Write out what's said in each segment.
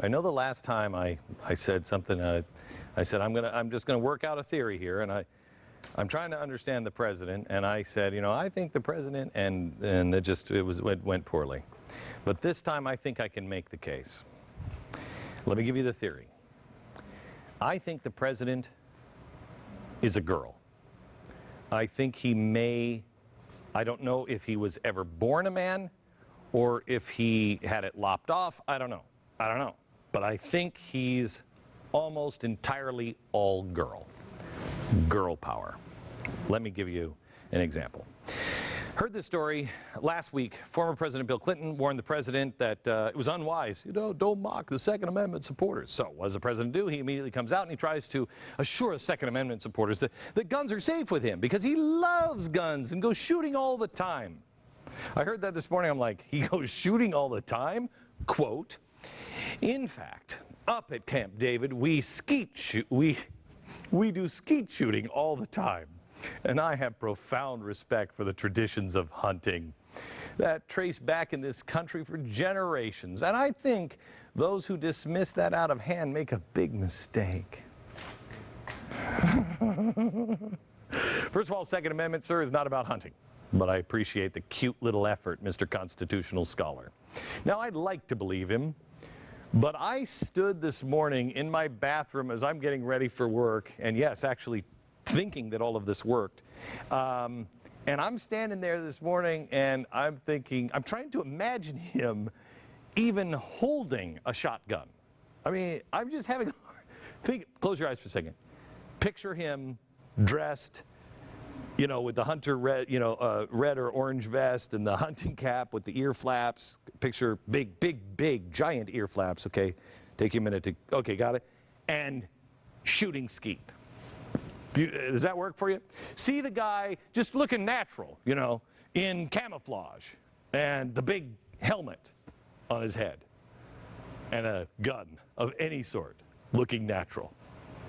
I know the last time I said something, I said I'm just gonna work out a theory here, and I'm trying to understand the president, and I said, you know, I think the president, and it went poorly. But this time I think I can make the case. Let me give you the theory. I think the president is a girl. I think I don't know if he was ever born a man or if he had it lopped off. I don't know. But I think he's almost entirely all girl. Girl power. Let me give you an example. Heard this story last week. Former President Bill Clinton warned the president that it was unwise. You know, don't mock the Second Amendment supporters. So what does the president do? He immediately comes out and he tries to assure the Second Amendment supporters that guns are safe with him because he loves guns and goes shooting all the time. I heard that this morning. I'm like, he goes shooting all the time? Quote, in fact, up at Camp David, we do skeet shooting all the time. And I have profound respect for the traditions of hunting that trace back in this country for generations. And I think those who dismiss that out of hand make a big mistake. First of all, Second Amendment, sir, is not about hunting. But I appreciate the cute little effort, Mr. Constitutional Scholar. Now, I'd like to believe him, but I stood this morning in my bathroom as I'm getting ready for work, and yes, actually thinking that all of this worked. And I'm standing there this morning and I'm thinking, I'm trying to imagine him even holding a shotgun. I mean, I'm just having, close your eyes for a second. Picture him dressed, you know, with the hunter red, red or orange vest and the hunting cap with the ear flaps. Picture big, giant ear flaps, okay? Take you a minute to, okay, got it? And shooting skeet. Does that work for you? See the guy just looking natural, you know, in camouflage and the big helmet on his head and a gun of any sort looking natural.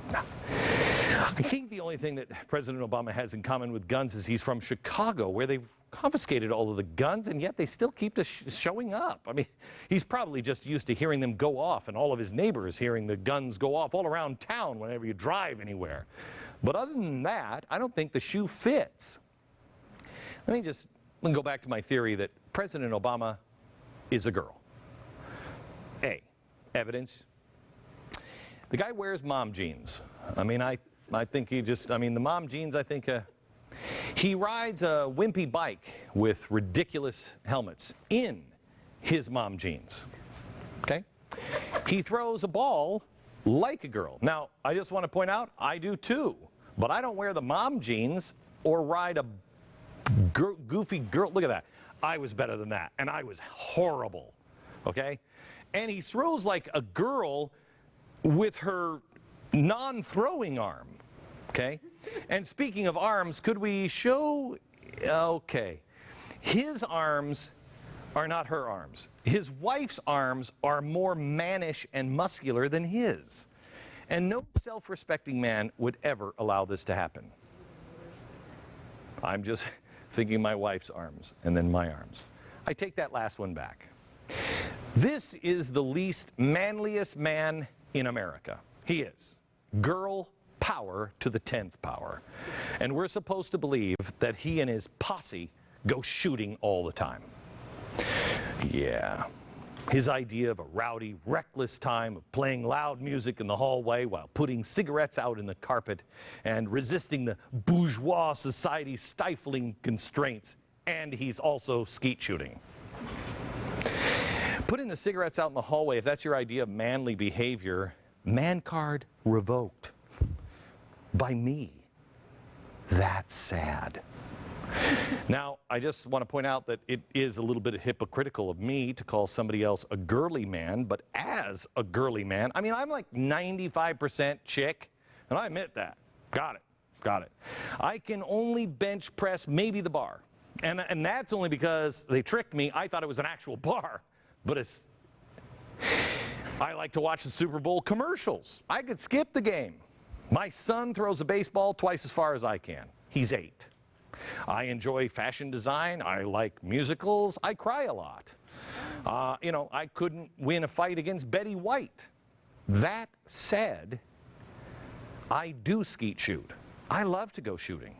I think the only thing that President Obama has in common with guns is he's from Chicago, where they've confiscated all of the guns, and yet they still keep showing up. I mean, he's probably just used to hearing them go off and all of his neighbors hearing the guns go off all around town whenever you drive anywhere. But other than that, I don't think the shoe fits. Let me go back to my theory that President Obama is a girl. A, evidence. The guy wears mom jeans. I mean, I think the mom jeans, I think, he rides a wimpy bike with ridiculous helmets in his mom jeans, okay? He throws a ball like a girl. Now, I just want to point out, I do too, but I don't wear the mom jeans or ride a goofy girl. Look at that. I was better than that, and I was horrible, okay? And he throws like a girl with her non-throwing arm, okay? And speaking of arms, could we show, okay, his arms are not her arms. His wife's arms are more mannish and muscular than his. And no self-respecting man would ever allow this to happen. I'm just thinking my wife's arms and then my arms. I take that last one back. This is the least manliest man in America. He is. Girl power to the 10th power. And we're supposed to believe that he and his posse go shooting all the time. Yeah. His idea of a rowdy, reckless time of playing loud music in the hallway while putting cigarettes out in the carpet and resisting the bourgeois society's stifling constraints. And he's also skeet shooting. Putting the cigarettes out in the hallway, if that's your idea of manly behavior, man card revoked. By me. That's sad. Now, I just want to point out that it is a little bit hypocritical of me to call somebody else a girly man, but as a girly man, I mean, I'm like 95% chick, and I admit that. Got it. I can only bench press maybe the bar, and that's only because they tricked me. I thought it was an actual bar, but it's... I like to watch the Super Bowl commercials. I could skip the game. My son throws a baseball twice as far as I can. He's 8. I enjoy fashion design. I like musicals. I cry a lot. I couldn't win a fight against Betty White. That said, I do skeet shoot. I love to go shooting.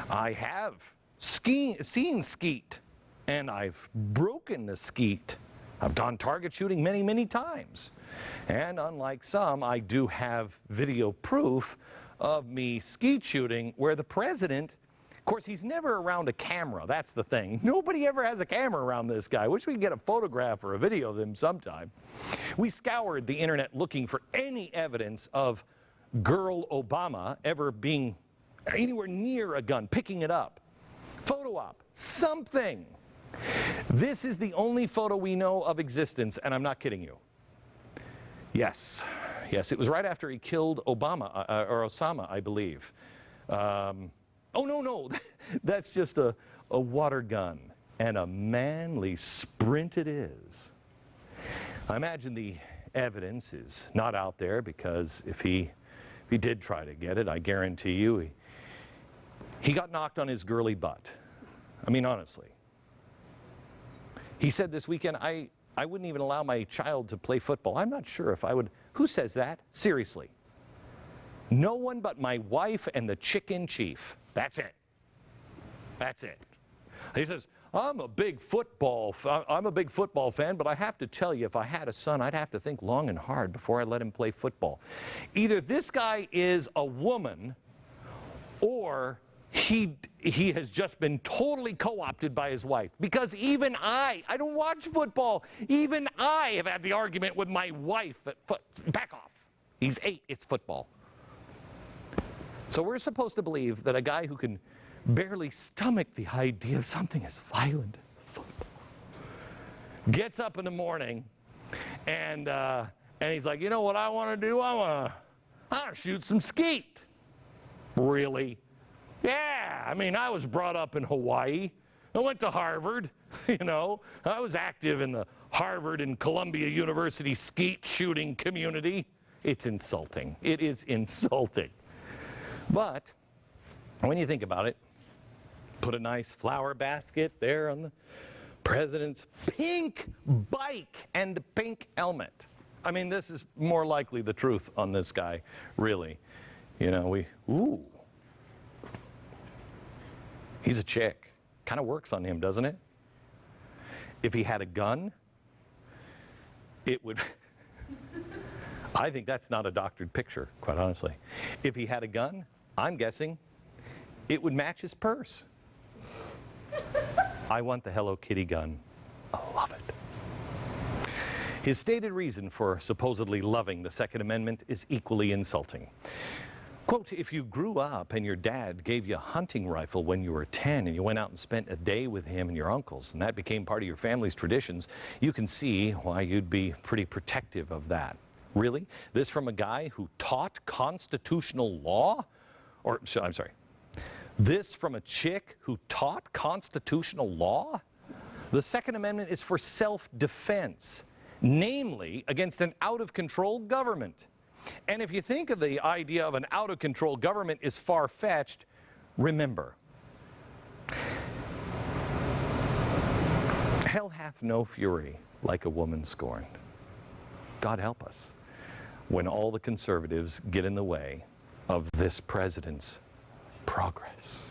I have seen skeet, and I've broken the skeet. I've gone target shooting many, many times. And unlike some, I do have video proof of me skeet shooting where the president, of course, he's never around a camera. That's the thing. Nobody ever has a camera around this guy. Wish we could get a photograph or a video of him sometime. We scoured the internet looking for any evidence of girl Obama ever being anywhere near a gun, picking it up. Photo op, something. This is the only photo we know of existence, and I'm not kidding you. Yes, it was right after he killed Obama, or Osama, I believe. Oh, no, that's just a water gun, and a manly sprint it is. I imagine the evidence is not out there, because if he did try to get it, I guarantee you, he got knocked on his girly butt. I mean, honestly. He said this weekend, I wouldn't even allow my child to play football. I'm not sure if I would. Who says that? Seriously. No one but my wife and the chicken chief. That's it. That's it. He says, I'm a big football fan, but I have to tell you, if I had a son, I'd have to think long and hard before I let him play football. Either this guy is a woman, or he has just been totally co-opted by his wife. Because even I don't watch football. Even I have had the argument with my wife. Back off. He's 8. It's football. So we're supposed to believe that a guy who can barely stomach the idea of something as violent as football gets up in the morning and he's like, you know what I want to do? I want to shoot some skeet. Really? Yeah, I mean, I was brought up in Hawaii. I went to Harvard, I was active in the Harvard and Columbia University skeet shooting community. It's insulting. It is insulting. But when you think about it, put a nice flower basket there on the president's pink bike and pink helmet. I mean, this is more likely the truth on this guy, really. He's a chick. Kind of works on him, doesn't it? If he had a gun, it would... I think that's not a doctored picture, quite honestly. If he had a gun, I'm guessing it would match his purse. I want the Hello Kitty gun. I love it. His stated reason for supposedly loving the Second Amendment is equally insulting. Quote, if you grew up and your dad gave you a hunting rifle when you were 10 and you went out and spent a day with him and your uncles, and that became part of your family's traditions, you can see why you'd be pretty protective of that. Really? This from a guy who taught constitutional law? I'm sorry. This from a chick who taught constitutional law? The Second Amendment is for self-defense, namely against an out-of-control government. And if you think of the idea of an out-of-control government is far-fetched, remember, hell hath no fury like a woman scorned. God help us when all the conservatives get in the way of this president's progress.